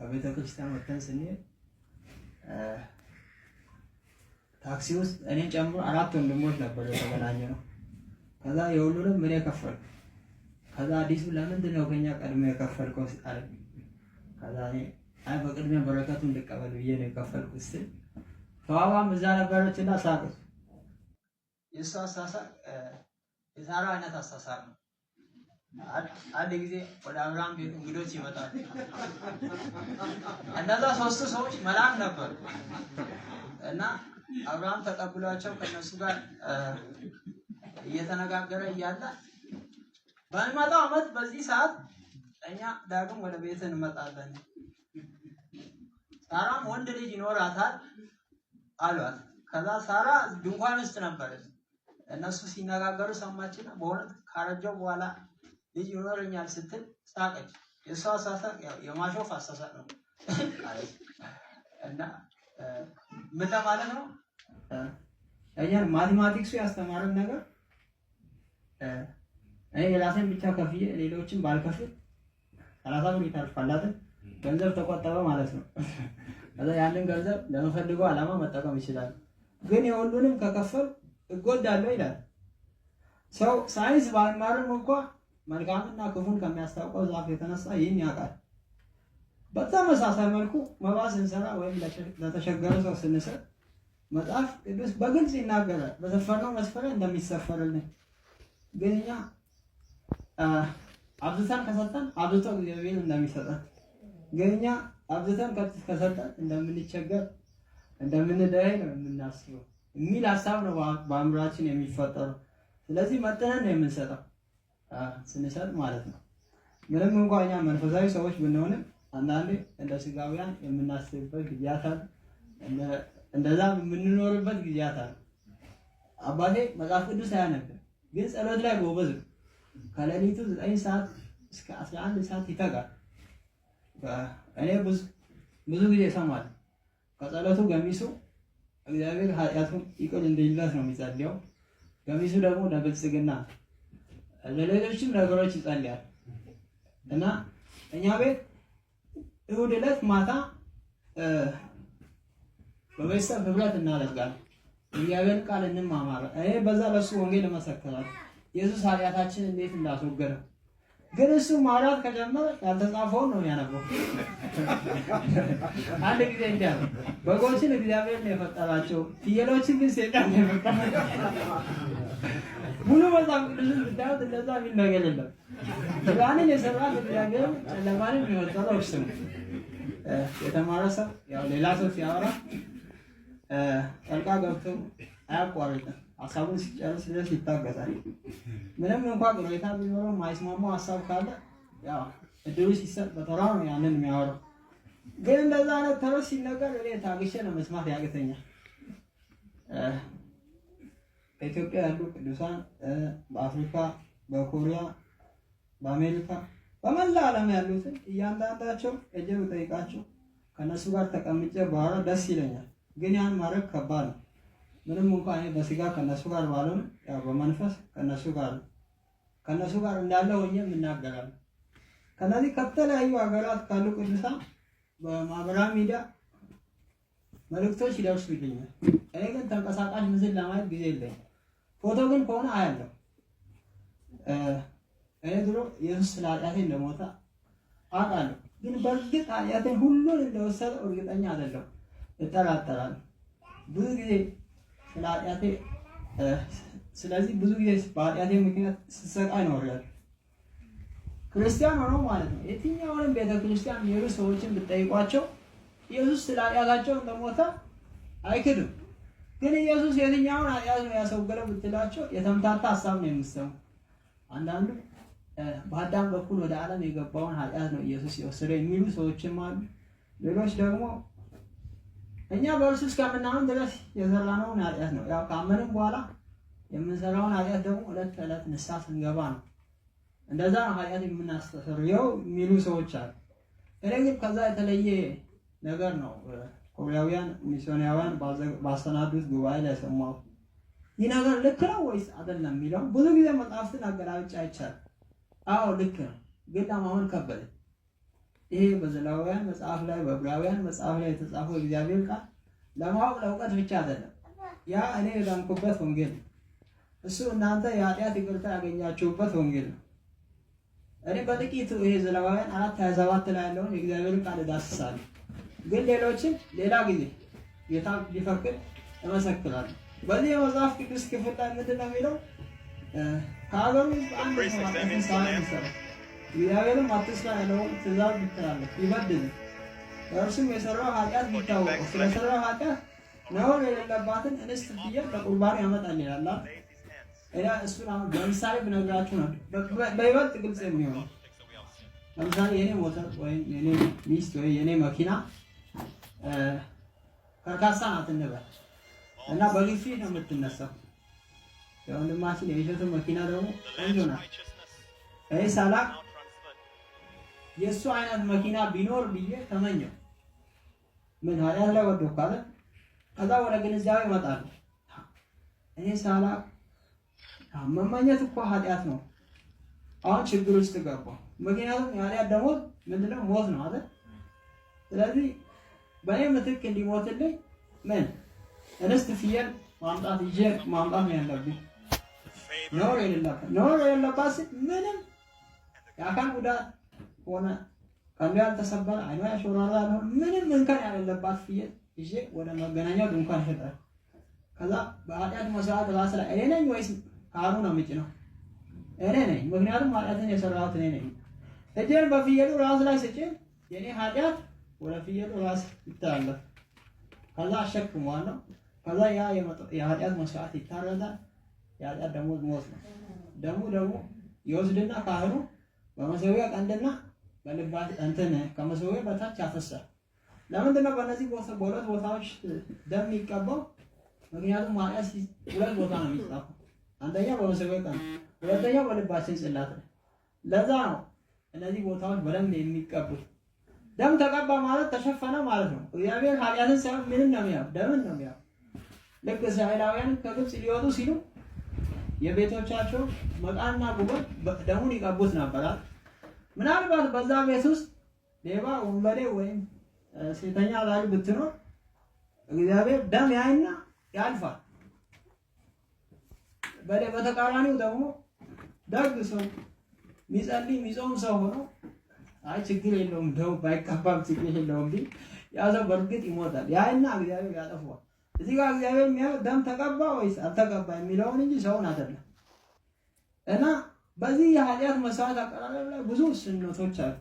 ከቤተ ክርስቲያን ወጥተን ስንሄድ ታክሲ ውስጥ እኔን ጨምሮ 4 ወንድሞች ነበር የተገናኘነው። ከዛ የሁሉንም ምን የከፈልኩ። ከዛ አዲሱ ለምንድን ነው ከኛ ቀድሞ የከፈልከው አለ። ከዛ እኔ አይ በቅድሚያ በረከቱን እንድቀበል ብዬ ነው የከፈልኩት ስል ተዋዋም እዛ ነበረችና ሳቀች። የእሷ አሳሳቅ የሳራ አይነት አሳሳቅ ነው። አንድ ጊዜ ወደ አብርሃም ቤት እንግዶች ይመጣሉ። እነዛ 3 ሰዎች መልአክ ነበሩ እና አብርሃም ተቀብሏቸው ከነሱ ጋር እየተነጋገረ እያለ በሚመጣው ዓመት በዚህ ሰዓት እኛ ዳግም ወደ ቤት እንመጣለን፣ ሳራም ወንድ ልጅ ይኖራታል አሏት። ከዛ ሳራ ድንኳን ውስጥ ነበረች። እነሱ ሲነጋገሩ ሰማችና በእውነት ካረጀው በኋላ ልጅ ይኖረኛል ስትል ሳቀች። የሷ አሳሳቅ የማሾፍ አሳሳቅ ነው እና ምን ለማለት ነው? እኛን ማቴማቲክሱ ያስተማረን ነገር እኔ የራሴን ብቻ ከፍዬ ሌሎችን ባልከፍል 30 ብር ይተርፋል አይደል? ገንዘብ ተቆጠበ ማለት ነው። ከዛ ያንን ገንዘብ ለምፈልገው ዓላማ መጠቀም ይችላል። ግን የሁሉንም ከከፈል እጎዳለሁ ይላል ሰው። ሳይንስ ባይማርም እንኳን መልካምና ክፉን ከሚያስታውቀው ዛፍ የተነሳ ይህን ያውቃል። በተመሳሳይ መልኩ መባ ስንሰራ ወይም ለተቸገረ ሰው ስንሰጥ መጽሐፍ ቅዱስ በግልጽ ይናገራል በሰፈርነው መስፈሪያ እንደሚሰፈርልን። ግን እኛ አብዝተን ከሰጠን አብዝቶ እግዚአብሔር እንደሚሰጠን፣ ግን እኛ አብዝተን ከሰጠን እንደምንቸገር እንደምንደኸይ ነው የምናስበው የሚል ሀሳብ ነው በአእምሯችን የሚፈጠረው። ስለዚህ መጠነን ነው የምንሰጠው ስንሰጥ ማለት ነው። ምንም እንኳን እኛ መንፈሳዊ ሰዎች ብንሆንም አንዳንዴ እንደ ስጋውያን የምናስብበት ጊዜያት አለ፣ እንደዛ የምንኖርበት ጊዜያት አለ። አባቴ መጽሐፍ ቅዱስ አያነብም፣ ግን ጸሎት ላይ ጎበዝ ነው። ከሌሊቱ 9 ሰዓት እስከ 11 ሰዓት ይተጋል። እኔ ብዙ ጊዜ እሰማለሁ። ከጸሎቱ ገሚሱ እግዚአብሔር ኃጢአቱን ይቅር እንዲለት ነው የሚጸልየው። ገሚሱ ደግሞ ለብልጽግና ለሌሎችም ነገሮች ይጸልያል። እና እኛ ቤት እሑድ ዕለት ማታ በቤተሰብ ህብረት እናደርጋለን። እግዚአብሔርን ቃል እንማማር። እኔ በዛ ለሱ ወንጌል እመሰክራለሁ ኢየሱስ ኃጢአታችን እንዴት እንዳስወገደው። ግን እሱ ማውራት ከጀመረ ያልተጻፈውን ነው የሚያነበው። አንድ ጊዜ እንዲህ አለ፣ በጎችን እግዚአብሔር ነው የፈጠራቸው፣ ፍየሎችን ግን ሰይጣን ነው የፈጠራቸው። ሙሉ መጽሐፍ ቅዱስን ብታዩት እንደዛ የሚል ነገር የለም። ብርሃንን የሰራ እግዚአብሔር ጨለማንም የፈጠረው እሱ ነው። የተማረ ሰው ያው ሌላ ሰው ሲያወራ ጠልቃ ገብቶ አያቋርጥም። ሀሳቡን ሲጨርስ ድረስ ይታገሳል። ምንም እንኳን ቅሬታ ቢኖረው የማይስማማው ሀሳብ ካለ ያው እድሉ ሲሰጥ በተራው ነው ያንን የሚያወራው። ግን እንደዛ አይነት ተረት ሲነገር እኔ ታግሼ ነው መስማት ያቅተኛል። በኢትዮጵያ ያሉ ቅዱሳን በአፍሪካ፣ በኮሪያ፣ በአሜሪካ፣ በመላ ዓለም ያሉትን እያንዳንዳቸው እጄ ብጠይቃቸው ከነሱ ጋር ተቀምጬ ባወራ ደስ ይለኛል። ግን ያን ማድረግ ከባድ ነው። ምንም እንኳን እኔ በስጋ ከነሱ ጋር ባልሆን ያው በመንፈስ ከነሱ ጋር እንዳለ ሆኜ እናገራለሁ። ከነዚህ ከተለያዩ ሀገራት ካሉ ቅዱሳን በማህበራዊ ሚዲያ መልእክቶች ይደርሱልኛል። እኔ ግን ተንቀሳቃሽ ምስል ለማየት ጊዜ የለኝም። ፎቶ ግን ከሆነ አያለሁ። እኔ ድሮ ኢየሱስ ስለ ኃጢአቴ እንደሞተ አውቃለሁ። ግን በእርግጥ ኃጢአቴን ሁሉን እንደወሰደ እርግጠኛ አይደለሁም፣ እጠራጠራለሁ ብዙ ጊዜ ስለ ኃጢአቴ። ስለዚህ ብዙ ጊዜ በኃጢአቴ ምክንያት ስሰቃይ ኖሬያለሁ። ክርስቲያን ሆነው ማለት ነው። የትኛውንም ቤተክርስቲያን የሚሄዱ ሰዎችን ብትጠይቋቸው ኢየሱስ ስለ ኃጢአታቸው እንደሞተ አይክድም። ግን ኢየሱስ የትኛውን ኃጢአት ነው ያስወገደው ብትላቸው የተምታታ ሀሳብ ነው የምትሰሙ። አንዳንዱ በአዳም በኩል ወደ ዓለም የገባውን ኃጢአት ነው ኢየሱስ የወሰደው የሚሉ ሰዎችም አሉ። ሌሎች ደግሞ እኛ በእርሱ እስከምናምን ድረስ የሰራነውን ኃጢአት ነው ያው ካመንም በኋላ የምንሰራውን ኃጢአት ደግሞ ዕለት ተዕለት ንስሐ ስንገባ ነው እንደዛ ነው ኃጢአት የምናስተሰርየው የሚሉ ሰዎች አሉ። እኔ ግን ከዛ የተለየ ነገር ነው ኮሪያውያን ሚስዮናውያን ባሰናዱት ጉባኤ ላይ ሰማሁ። ይህ ነገር ልክ ነው ወይስ አይደለም የሚለው ብዙ ጊዜ መጽሐፍትን አገላብጬ አይቻልም። አዎ ልክ ነው፣ ግን ለማመን ከበደ። ይሄ በዘሌዋውያን መጽሐፍ ላይ በዕብራውያን መጽሐፍ ላይ የተጻፈው እግዚአብሔር ቃል ለማወቅ ለእውቀት ብቻ አይደለም። ያ እኔ የዳንኩበት ወንጌል ነው። እሱ እናንተ የኃጢአት ይቅርታ ያገኛችሁበት ወንጌል ነው። እኔ በጥቂቱ ይሄ ዘሌዋውያን 4:27 ላይ ያለውን የእግዚአብሔር ቃል እዳስሳለሁ። ግን ሌሎችን ሌላ ጊዜ ጌታ ቢፈቅድ እመሰክራለሁ። በዚህ የመጽሐፍ ቅዱስ ክፍል ላይ ምንድን ነው የሚለው? ከሀገሩ አንድ ሰው ኃጢአትን ሳይሰራ እግዚአብሔርም አትስራ ያለውን ትእዛዝ ቢተላለፍ ቢበድል እርሱም የሰራው ኃጢአት ቢታወቀው ስለሰራው ኃጢአት ነውር የሌለባትን እንስት ፍየል ለቁርባን ያመጣል ይላል። እሱን አሁን በምሳሌ ብነግራችሁ ነው በይበልጥ ግልጽ የሚሆነው። ለምሳሌ የኔ ሞተር ወይም የኔ ሚስት ወይ የኔ መኪና ከርካሳ ናት እንበል እና በግፊ ነው የምትነሳው። የወንድማችን የእሸቱ መኪና ደግሞ ቆንጆ ናት። እኔ ሳላቅ የእሱ አይነት መኪና ቢኖር ብዬ ተመኘው። ምን ኃጢአት ላይ ወደኩ ካለ ከዛ ወደ ግንዛቤ እመጣለሁ። እኔ ሳላቅ መመኘት እኮ ኃጢአት ነው። አሁን ችግር ውስጥ ገባሁ። ምክንያቱም የኃጢአት ደሞዝ ምንድነው? ሞት ነው አይደል? ስለዚህ በእኔ ምትክ እንዲሞትልኝ ምን እንስት ፍየል ማምጣት ይዤ ማምጣት ነው ያለብኝ። ነውር የሌለባት ምንም የአካል ጉዳት ሆነ ቀንዱ ያልተሰበረ አይኗ ያሾራራ ያልሆነ ምንም እንከን ያሌለባት ፍየል ይዤ ወደ መገናኛው ድንኳን እሄዳለሁ። ከዛ በኃጢአት መስዋዕት ራስ ላይ እኔ ነኝ ወይስ ካህኑ ነው የምጭነው? እኔ ነኝ። ምክንያቱም ኃጢአትን የሰራሁት እኔ ነኝ። እጄን በፍየሉ ራስ ላይ ስጭን የኔ ኃጢአት ወደ ፍየሉ ራስ ይተላለፍ። ከዛ አሸክመዋለሁ። ከዛ ያ የኃጢአት መስዋዕት ይታረዳል። የኃጢአት ደሞዝ ሞት ነው። ደግሞ ይወስድና ካህኑ በመሠዊያ ቀንድና በልባት እንትን ከመሠዊያ በታች ያፈሳል። ለምንድን ነው በእነዚህ በሁለት ቦታዎች ደም የሚቀባው? ምክንያቱም ኃጢአት ሁለት ቦታ ነው የሚጻፈው። አንደኛው በመሠዊያ ቀንድ፣ ሁለተኛው በልባችን ጽላት ነው። ለዛ ነው እነዚህ ቦታዎች በደም የሚቀቡት። ደም ተቀባ ማለት ተሸፈነ ማለት ነው። እግዚአብሔር ኃጢአትን ሳይሆን ምንም ነው የሚያው? ደምን ነው የሚያው። ልክ እስራኤላውያን ከግብፅ ሊወጡ ሲሉ የቤቶቻቸው መቃና ጉበት ደሙን ይቀቡት ነበር። ምናልባት በዛ ቤት ውስጥ ሌባ፣ ወንበዴ ወይም ሴተኛ አዳሪ ብትኖር እግዚአብሔር ደም ያይና ያልፋል። በተቃራኒው ደግሞ ደግ ሰው የሚጸልይ የሚጾም ሰው ሆኖ አይ ችግር የለውም ደው ባይቀባም ችግር የለውም ቢል ያ ሰው በእርግጥ ይሞታል። ያይና እግዚአብሔር ያጠፋዋል። እዚህ ጋር እግዚአብሔር የሚያየው ደም ተቀባ ወይስ አልተቀባ የሚለውን እንጂ ሰውን አይደለም። እና በዚህ የኃጢአት መስዋዕት አቀራረብ ላይ ብዙ ስንቶች አሉ።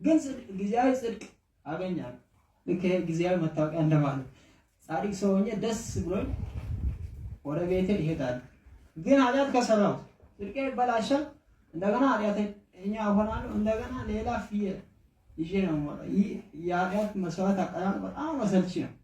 ግን ጊዜያዊ ጽድቅ አገኛለሁ። ልክ ጊዜያዊ መታወቂያ እንደማለት ጻድቅ ሰው ሆኜ ደስ ብሎኝ ወደ ቤቴ እሄዳለሁ። ግን ኃጢአት ከሰራው ጽድቄ ይበላሻል። እንደገና ኃጢአተኛ እሆናለሁ። እንደገና ሌላ ፍየል ይዤ ነው የምወጣው። ይህ የኃጢአት መስዋዕት አቀራረብ በጣም አሰልቺ ነው።